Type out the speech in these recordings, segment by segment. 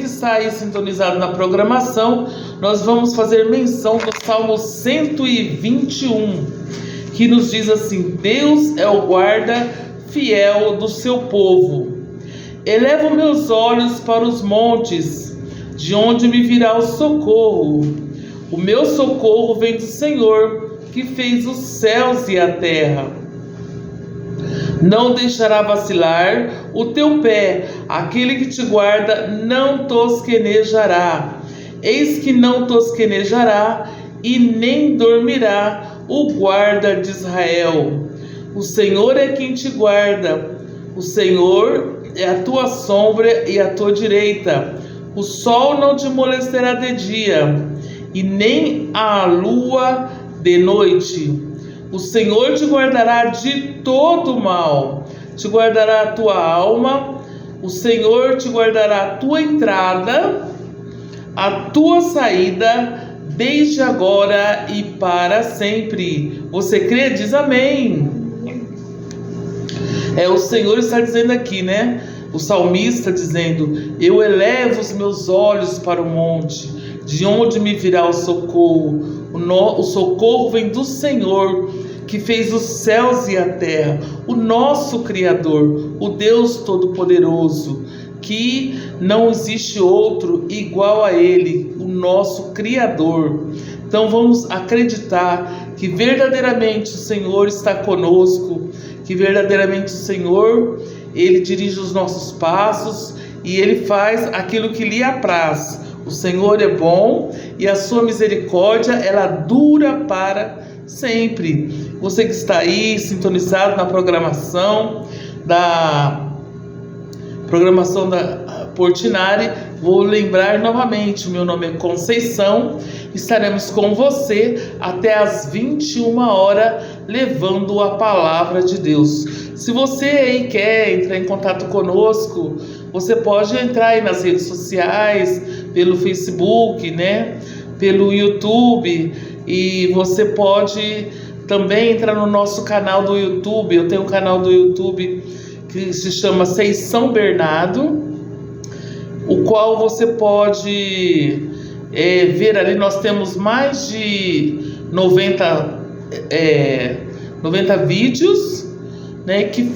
que está aí sintonizado na programação, nós vamos fazer menção do Salmo 121, que nos diz assim: Deus é o guarda fiel do seu povo. Elevo meus olhos para os montes, de onde me virá o socorro. O meu socorro vem do Senhor, que fez os céus e a terra. Não deixará vacilar o teu pé, aquele que te guarda não tosquenejará. Eis que não tosquenejará e nem dormirá o guarda de Israel. O Senhor é quem te guarda, o Senhor é a tua sombra e a tua direita. O sol não te molestará de dia, e nem a lua de noite. O Senhor te guardará de todo mal, te guardará a tua alma. O Senhor te guardará a tua entrada, a tua saída, desde agora e para sempre. Você crê? Diz amém. O Senhor está dizendo aqui, né? O salmista dizendo: eu elevo os meus olhos para o monte, de onde me virá o socorro. O socorro vem do Senhor, que fez os céus e a terra, o nosso Criador, o Deus Todo-Poderoso, que não existe outro igual a Ele, o nosso Criador. Então vamos acreditar que verdadeiramente o Senhor está conosco, que verdadeiramente o Senhor, Ele dirige os nossos passos e Ele faz aquilo que lhe apraz. O Senhor é bom e a sua misericórdia, ela dura para sempre. Você que está aí sintonizado na programação da Portinari, vou lembrar novamente: meu nome é Conceição. Estaremos com você até às 21 horas, levando a palavra de Deus. Se você aí quer entrar em contato conosco, você pode entrar aí nas redes sociais, pelo Facebook, né? Pelo YouTube, e você pode também entrar no nosso canal do YouTube. Eu tenho um canal do YouTube que se chama Seis São Bernardo, o qual você pode ver ali. Nós temos mais de 90 vídeos, né, que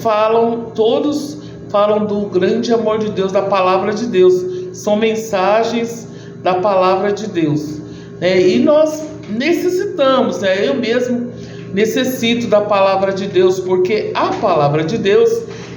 todos falam do grande amor de Deus, da palavra de Deus. São mensagens da palavra de Deus, né? E nós necessitamos, né? Eu mesmo necessito da palavra de Deus, porque a palavra de Deus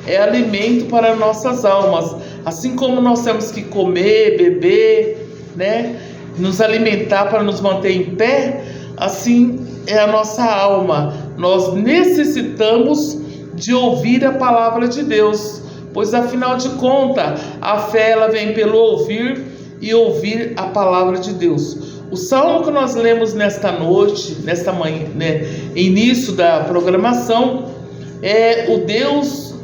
é alimento para nossas almas. Assim como nós temos que comer, beber, né? Nos alimentar para nos manter em pé, assim é a nossa alma. Nós necessitamos de ouvir a palavra de Deus, pois afinal de contas, a fé ela vem pelo ouvir e ouvir a palavra de Deus. O salmo que nós lemos nesta noite, nesta manhã, né, início da programação, o Deus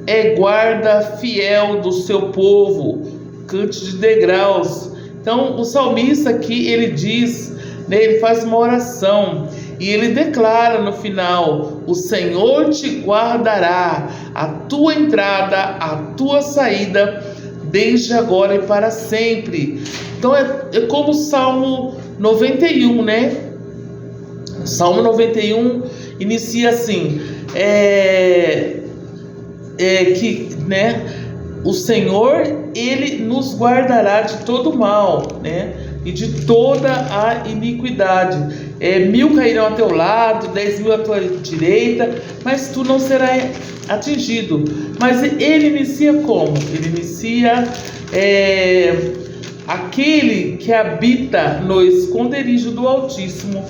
é guarda fiel do seu povo, cante de degraus. Então o salmista aqui, ele diz, né, ele faz uma oração e ele declara no final: o Senhor te guardará a tua entrada, a tua saída, desde agora e para sempre. Então é como o Salmo 91, né? O Salmo 91 inicia assim: que, né, o Senhor, Ele nos guardará de todo mal, né, e de toda a iniquidade. 1000 cairão ao teu lado, 10.000 à tua direita, mas tu não serás atingido. Mas ele inicia como? Ele inicia: aquele que habita no esconderijo do Altíssimo,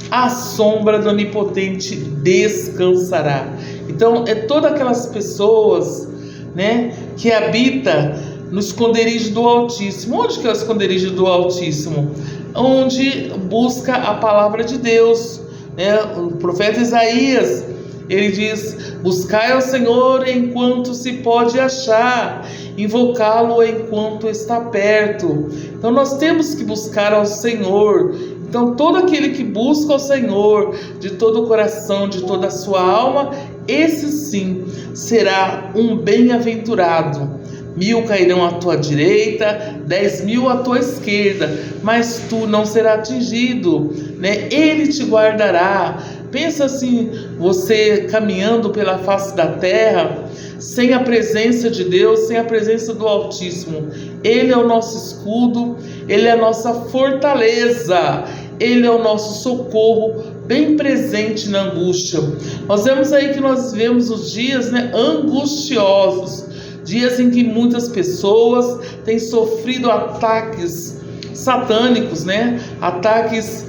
à sombra do Onipotente descansará. Então todas aquelas pessoas, né, que habita no esconderijo do Altíssimo. Onde que é o esconderijo do Altíssimo? Onde busca a palavra de Deus, né? O profeta Isaías, ele diz: buscai ao Senhor enquanto se pode achar, invocá-lo enquanto está perto. Então nós temos que buscar ao Senhor. Então todo aquele que busca ao Senhor de todo o coração, de toda a sua alma, esse sim será um bem-aventurado. 1000 cairão à tua direita, 10.000 à tua esquerda, mas tu não serás atingido, né? Ele te guardará. Pensa assim, você caminhando pela face da terra, sem a presença de Deus, sem a presença do Altíssimo. Ele é o nosso escudo, Ele é a nossa fortaleza, Ele é o nosso socorro, bem presente na angústia. Nós vemos aí que nós vivemos os dias, né, angustiosos, dias em que muitas pessoas têm sofrido ataques satânicos, né, ataques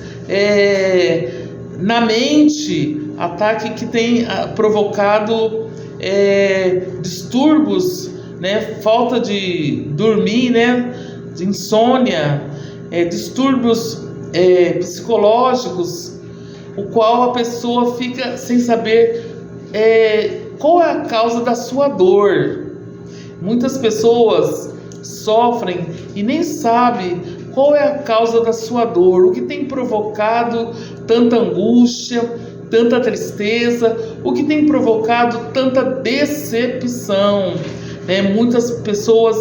na mente, ataque que tem provocado distúrbios, né, falta de dormir, né, de insônia, distúrbios psicológicos, o qual a pessoa fica sem saber qual é a causa da sua dor. Muitas pessoas sofrem e nem sabem qual é a causa da sua dor, o que tem provocado tanta angústia, tanta tristeza, o que tem provocado tanta decepção, né? Muitas pessoas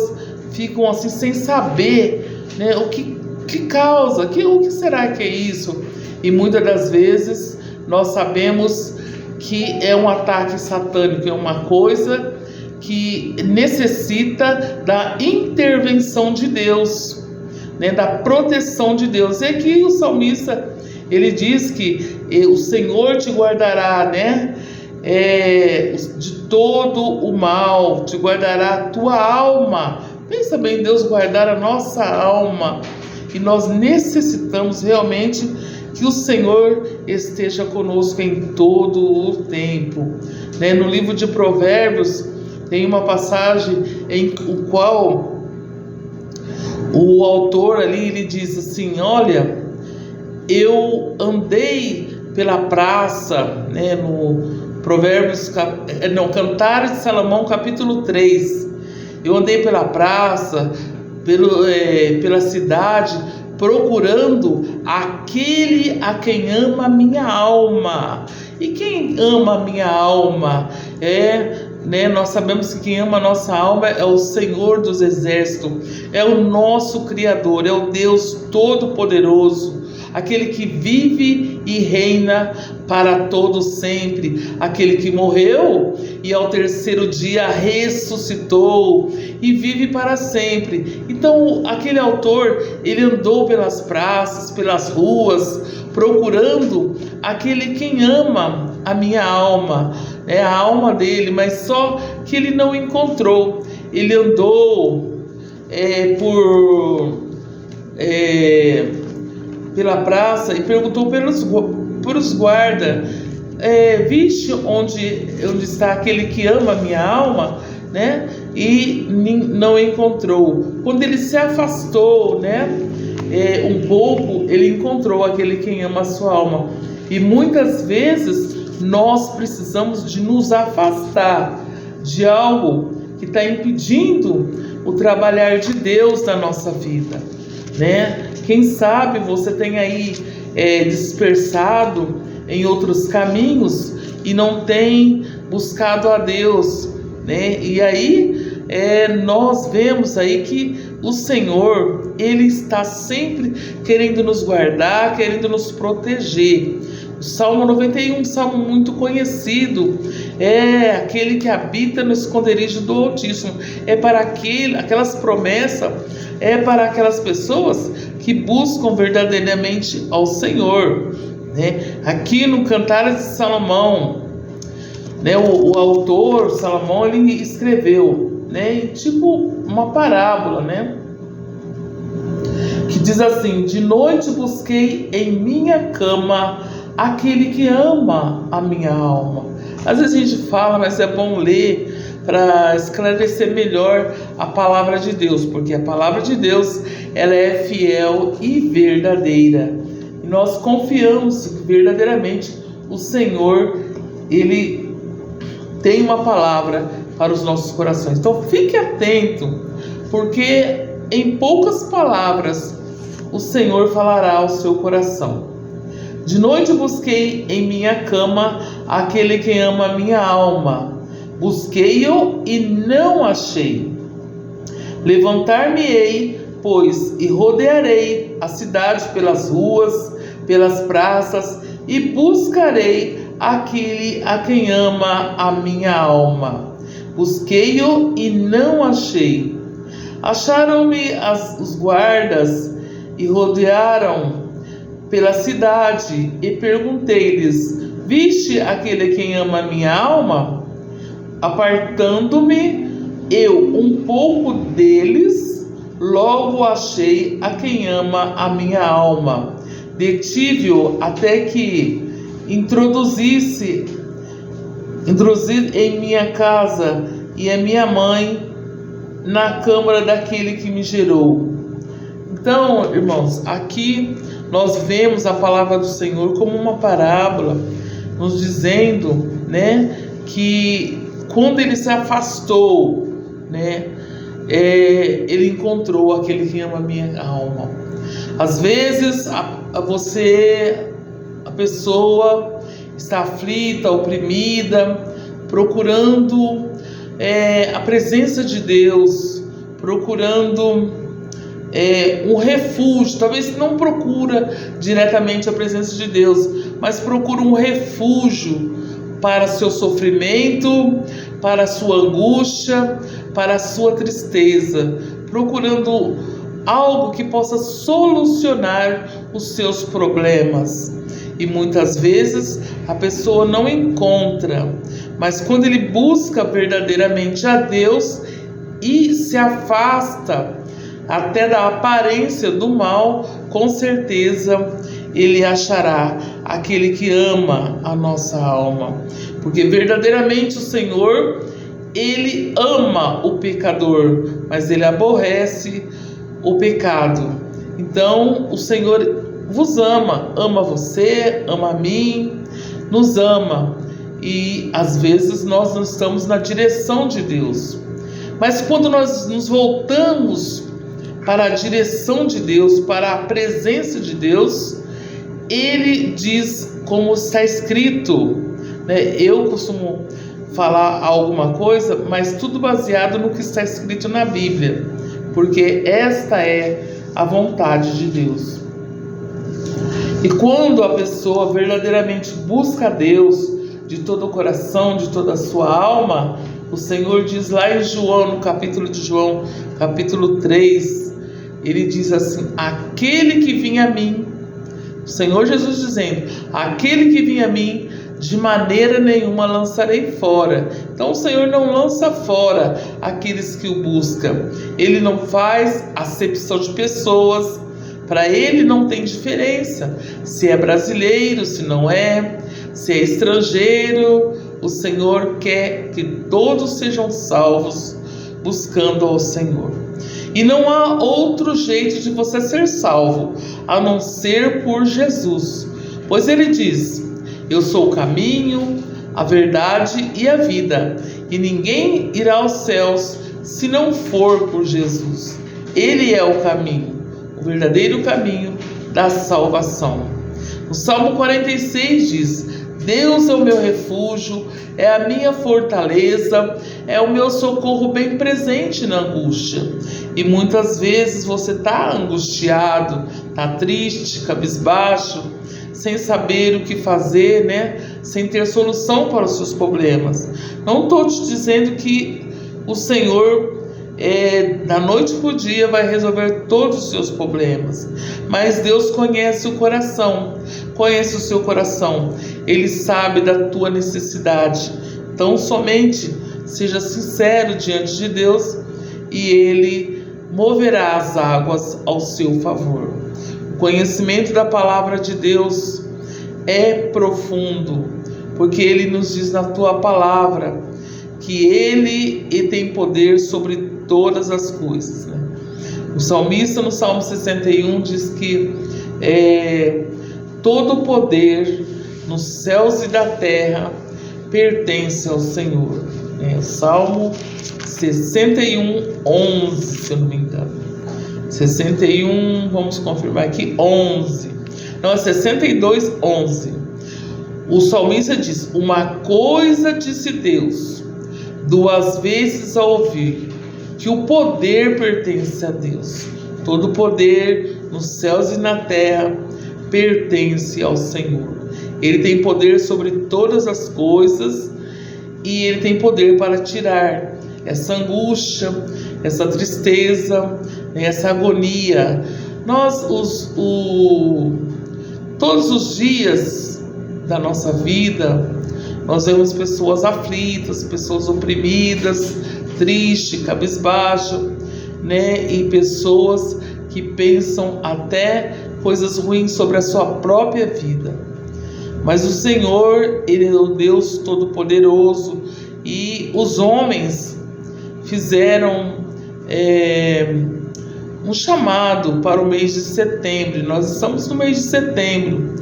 ficam assim sem saber, né, o que causa, o que será que é isso? E muitas das vezes nós sabemos que é um ataque satânico, é uma coisa que necessita da intervenção de Deus, né, da proteção de Deus. E aqui o salmista, ele diz que o Senhor te guardará, né, de todo o mal, te guardará a tua alma. Pensa bem, Deus guardar a nossa alma, e nós necessitamos realmente que o Senhor esteja conosco em todo o tempo, né? No livro de Provérbios tem uma passagem em o qual o autor ali, ele diz assim: olha, eu andei pela praça, né, no Provérbios, Cantares de Salomão, capítulo 3. Eu andei pela praça, pela cidade, procurando aquele a quem ama a minha alma. E quem ama a minha alma nós sabemos que quem ama a nossa alma é o Senhor dos Exércitos, é o nosso Criador, é o Deus Todo-Poderoso, aquele que vive e reina para todo sempre, aquele que morreu e ao terceiro dia ressuscitou e vive para sempre. Então aquele autor, ele andou pelas praças, pelas ruas, procurando aquele quem ama a minha alma, a alma dele, mas só que ele não encontrou. Ele andou pela praça e perguntou pelos guardas: viste onde está aquele que ama a minha alma, né? E não encontrou. Quando ele se afastou, né, um pouco, ele encontrou aquele quem ama a sua alma. E muitas vezes nós precisamos de nos afastar de algo que está impedindo o trabalhar de Deus na nossa vida, né? Quem sabe você tem aí dispersado em outros caminhos e não tem buscado a Deus, né? E aí nós vemos aí que o Senhor, Ele está sempre querendo nos guardar, querendo nos proteger. O Salmo 91, um salmo muito conhecido, é aquele que habita no esconderijo do Altíssimo. É para aquelas promessas, é para aquelas pessoas que buscam verdadeiramente ao Senhor, né? Aqui no Cantares de Salomão, né, o autor Salomão, ele escreveu, né, tipo uma parábola, né, que diz assim: de noite busquei em minha cama aquele que ama a minha alma. Às vezes a gente fala, mas é bom ler para esclarecer melhor a palavra de Deus, porque a palavra de Deus, ela é fiel e verdadeira, e nós confiamos que verdadeiramente o Senhor, Ele tem uma palavra para os nossos corações. Então fique atento, porque em poucas palavras o Senhor falará ao seu coração. De noite busquei em minha cama aquele que ama a minha alma. Busquei-o e não achei. Levantar-me-ei, pois, e rodearei a cidade pelas ruas, pelas praças, e buscarei aquele a quem ama a minha alma. Busquei-o e não achei. Acharam-me os guardas e rodearam pela cidade, e perguntei-lhes: viste aquele a quem ama a minha alma? Apartando-me eu um pouco deles, logo achei a quem ama a minha alma. Detive-o até que introduzisse em minha casa e a minha mãe na câmara daquele que me gerou. Então, irmãos, aqui nós vemos a palavra do Senhor como uma parábola, nos dizendo, que quando ele se afastou, ele encontrou aquele que ama a minha alma. Às vezes a pessoa está aflita, oprimida, procurando a presença de Deus, procurando um refúgio. Talvez não procura diretamente a presença de Deus, mas procura um refúgio para seu sofrimento, para sua angústia, para a sua tristeza, procurando algo que possa solucionar os seus problemas. E muitas vezes a pessoa não encontra, mas quando ele busca verdadeiramente a Deus e se afasta até da aparência do mal, com certeza ele achará aquele que ama a nossa alma. Porque verdadeiramente o Senhor, ele ama o pecador, mas ele aborrece o pecado. Então o Senhor vos ama você, ama a mim, nos ama. E às vezes nós não estamos na direção de Deus. Mas quando nós nos voltamos para a direção de Deus, para a presença de Deus, ele diz como está escrito, Eu costumo falar alguma coisa, mas tudo baseado no que está escrito na Bíblia, porque esta é a vontade de Deus. E quando a pessoa verdadeiramente busca a Deus de todo o coração, de toda a sua alma, o Senhor diz lá em João, no capítulo de João, capítulo 3, ele diz assim: aquele que vinha a mim, o Senhor Jesus dizendo, aquele que vinha a mim, de maneira nenhuma lançarei fora. Então o Senhor não lança fora aqueles que o buscam. Ele não faz acepção de pessoas. Para ele não tem diferença se é brasileiro, se não é, se é estrangeiro. O Senhor quer que todos sejam salvos buscando ao Senhor. E não há outro jeito de você ser salvo a não ser por Jesus. Pois ele diz: eu sou o caminho, a verdade e a vida, e ninguém irá aos céus se não for por Jesus. Ele é o caminho, o verdadeiro caminho da salvação. O Salmo 46 diz: Deus é o meu refúgio, é a minha fortaleza, é o meu socorro bem presente na angústia. E muitas vezes você está angustiado, está triste, cabisbaixo, sem saber o que fazer, sem ter solução para os seus problemas. Não estou te dizendo que o Senhor, da noite para o dia, vai resolver todos os seus problemas. Mas Deus conhece o coração, conhece o seu coração. Ele sabe da tua necessidade. Então somente seja sincero diante de Deus e Ele moverá as águas ao seu favor. O conhecimento da palavra de Deus é profundo, porque Ele nos diz na tua palavra que Ele tem poder sobre todas as coisas. O salmista no Salmo 61 diz que todo o poder nos céus e da terra pertence ao Senhor. O Salmo 61, 11, se eu não me engano. 61, vamos confirmar aqui, 11. Não, é 62, 11. O salmista diz: uma coisa disse Deus, duas vezes a ouvir, que o poder pertence a Deus. Todo poder nos céus e na terra pertence ao Senhor. Ele tem poder sobre todas as coisas e Ele tem poder para tirar essa angústia, essa tristeza, essa agonia. Todos os dias da nossa vida, nós vemos pessoas aflitas, pessoas oprimidas, tristes, cabisbaixo, e pessoas que pensam até coisas ruins sobre a sua própria vida. Mas o Senhor, Ele é o Deus Todo-Poderoso, e os homens fizeram um chamado para o mês de setembro. Nós estamos no mês de setembro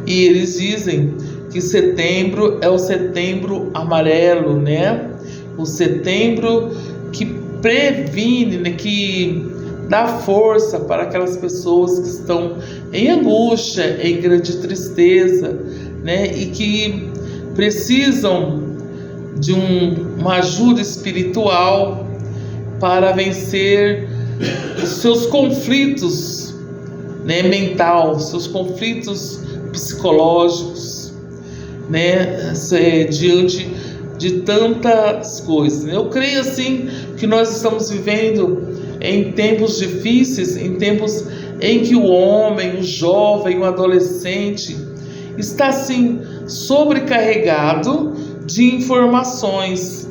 e eles dizem que setembro é o setembro amarelo, o setembro que previne, que dá força para aquelas pessoas que estão em angústia, em grande tristeza, e que precisam de uma ajuda espiritual para vencer os seus conflitos, mental, seus conflitos psicológicos, diante de tantas coisas. Eu creio assim que nós estamos vivendo em tempos difíceis, em tempos em que o homem, o jovem, o adolescente está assim sobrecarregado de informações,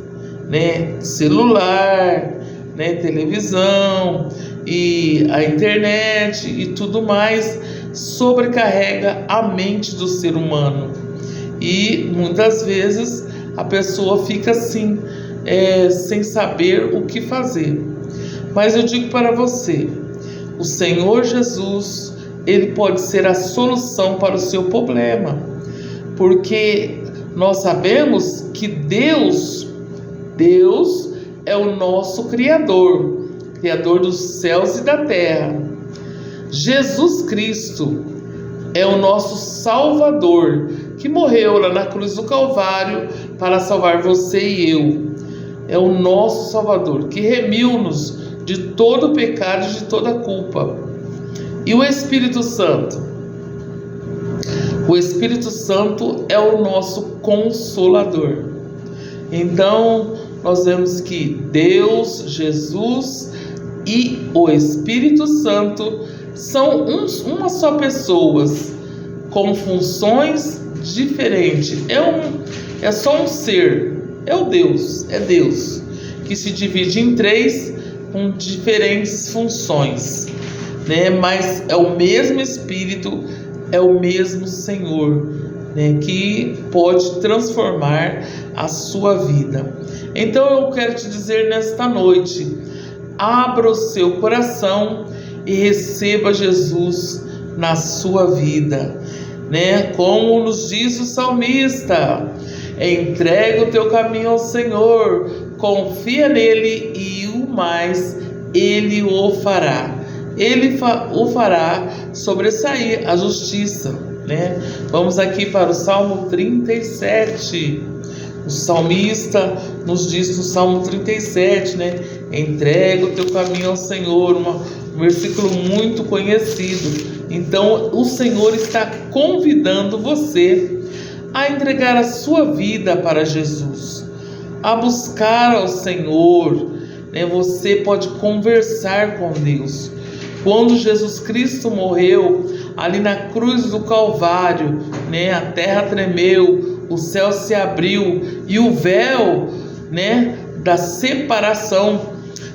celular, televisão e a internet e tudo mais sobrecarrega a mente do ser humano, e muitas vezes a pessoa fica assim, sem saber o que fazer. Mas eu digo para você, o Senhor Jesus, Ele pode ser a solução para o seu problema, porque nós sabemos que Deus é o nosso Criador dos céus e da terra. Jesus Cristo é o nosso Salvador, que morreu lá na cruz do Calvário para salvar você e eu. É o nosso Salvador, que remiu-nos de todo pecado e de toda culpa. E o Espírito Santo? O Espírito Santo é o nosso Consolador. Então, nós vemos que Deus, Jesus e o Espírito Santo são uma só pessoa, com funções diferentes. É só um ser, é Deus, que se divide em três com diferentes funções, mas é o mesmo Espírito, é o mesmo Senhor, que pode transformar a sua vida. Então eu quero te dizer nesta noite, abra o seu coração e receba Jesus na sua vida, como nos diz o salmista: entrega o teu caminho ao Senhor, confia nele e o mais ele o fará. Ele o fará sobressair a justiça, Vamos aqui para o Salmo 37. O salmista nos diz no Salmo 37, entrega o teu caminho ao Senhor, um versículo muito conhecido. Então, o Senhor está convidando você a entregar a sua vida para Jesus, a buscar ao Senhor, Você pode conversar com Deus. Quando Jesus Cristo morreu ali na cruz do Calvário, a terra tremeu, o céu se abriu e o véu, da separação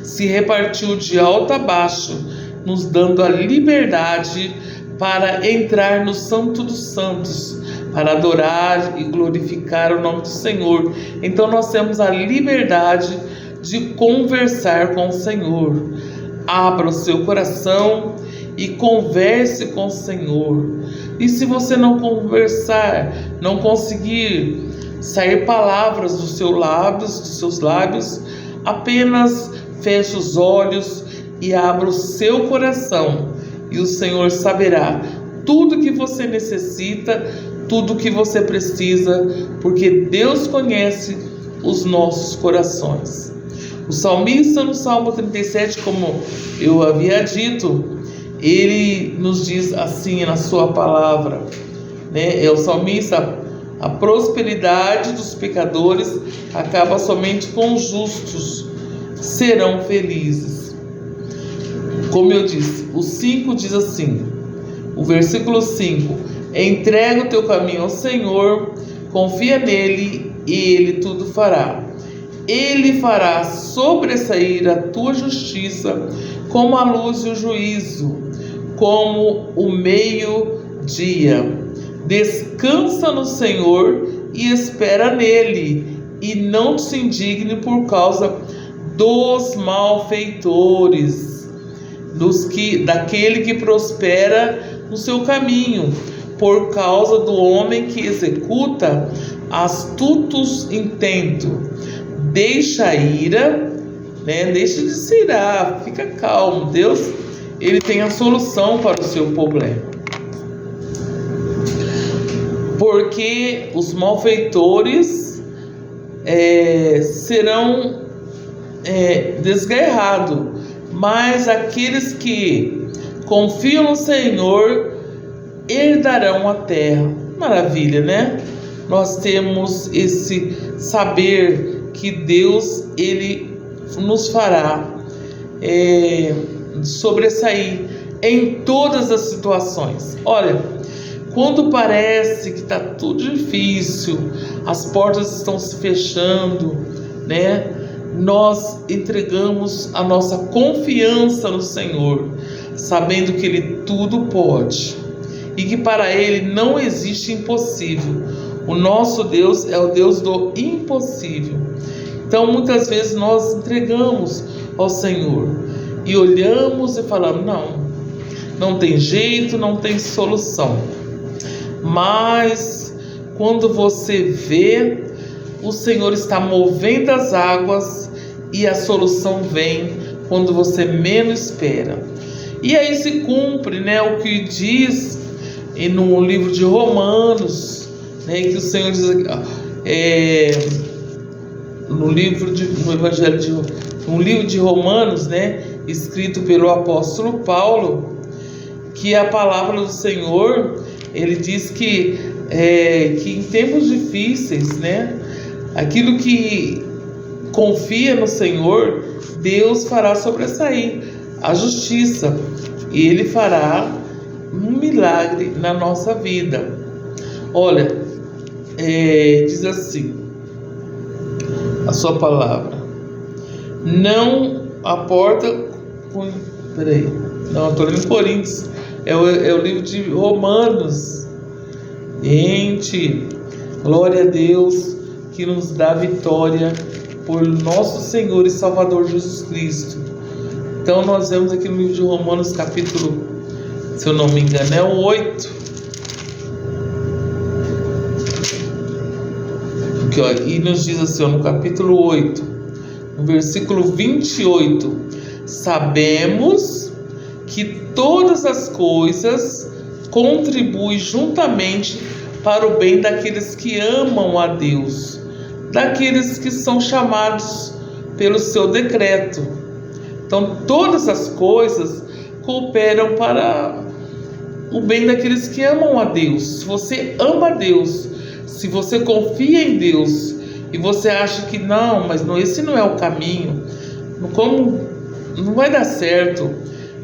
se repartiu de alto a baixo, nos dando a liberdade para entrar no Santo dos Santos, para adorar e glorificar o nome do Senhor. Então nós temos a liberdade de conversar com o Senhor. Abra o seu coração e converse com o Senhor. E se você não conversar, não conseguir sair palavras dos seus lábios, apenas feche os olhos e abra o seu coração, e o Senhor saberá tudo que você necessita, tudo que você precisa, porque Deus conhece os nossos corações. O salmista, no Salmo 37, como eu havia dito, ele nos diz assim na sua palavra, né? É o salmista: a prosperidade dos pecadores acaba somente com os justos, serão felizes. Como eu disse, o 5 diz assim, o versículo 5: entrega o teu caminho ao Senhor, confia nele e ele tudo fará. Ele fará sobressair a tua justiça como a luz e o juízo, como o meio-dia. Descansa no Senhor e espera nele, e não se indigne por causa dos malfeitores, daquele que prospera no seu caminho, por causa do homem que executa astutos intentos. Deixa a ira, né? Deixa de se irar, fica calmo. Deus, ele tem a solução para o seu problema. Porque os malfeitores serão desgarrados, mas aqueles que confiam no Senhor herdarão a terra. Maravilha, né? Nós temos esse saber que Deus, ele nos fará sobressair em todas as situações. Olha, quando parece que está tudo difícil, as portas estão se fechando, né? Nós entregamos a nossa confiança no Senhor, sabendo que Ele tudo pode e que para Ele não existe impossível. O nosso Deus é o Deus do impossível. Então muitas vezes nós entregamos ao Senhor e olhamos e falamos: não tem jeito, não tem solução. Mas quando você vê, o Senhor está movendo as águas e a solução vem quando você menos espera. E aí se cumpre, né, o que diz no livro de Romanos, né, que o Senhor diz no livro de Romanos, né, escrito pelo apóstolo Paulo, que a palavra do Senhor, ele diz que em tempos difíceis, né, aquilo que confia no Senhor, Deus fará sobressair a justiça, e Ele fará um milagre na nossa vida. Olha, diz assim a sua palavra: não a porta eu estou lendo Coríntios, é o livro de Romanos. Gente, glória a Deus que nos dá vitória por nosso Senhor e Salvador Jesus Cristo. Então nós vemos aqui no livro de Romanos, capítulo, se eu não me engano, é o 8. Aqui, ó, e nos diz assim, ó, no capítulo 8, no versículo 28: sabemos que todas as coisas contribuem juntamente para o bem daqueles que amam a Deus, daqueles que são chamados pelo seu decreto. Então todas as coisas cooperam para o bem daqueles que amam a Deus. Se você ama a Deus, se você confia em Deus e você acha que esse não é o caminho, como não vai dar certo,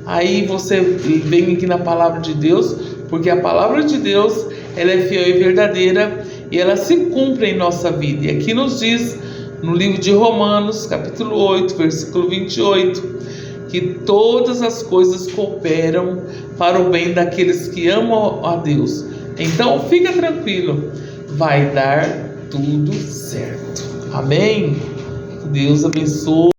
aí você vem aqui na palavra de Deus, porque a palavra de Deus, ela é fiel e verdadeira e ela se cumpre em nossa vida. E aqui nos diz no livro de Romanos, capítulo 8, versículo 28, que todas as coisas cooperam para o bem daqueles que amam a Deus. Então fica tranquilo, vai dar tudo certo. Amém? Deus abençoe.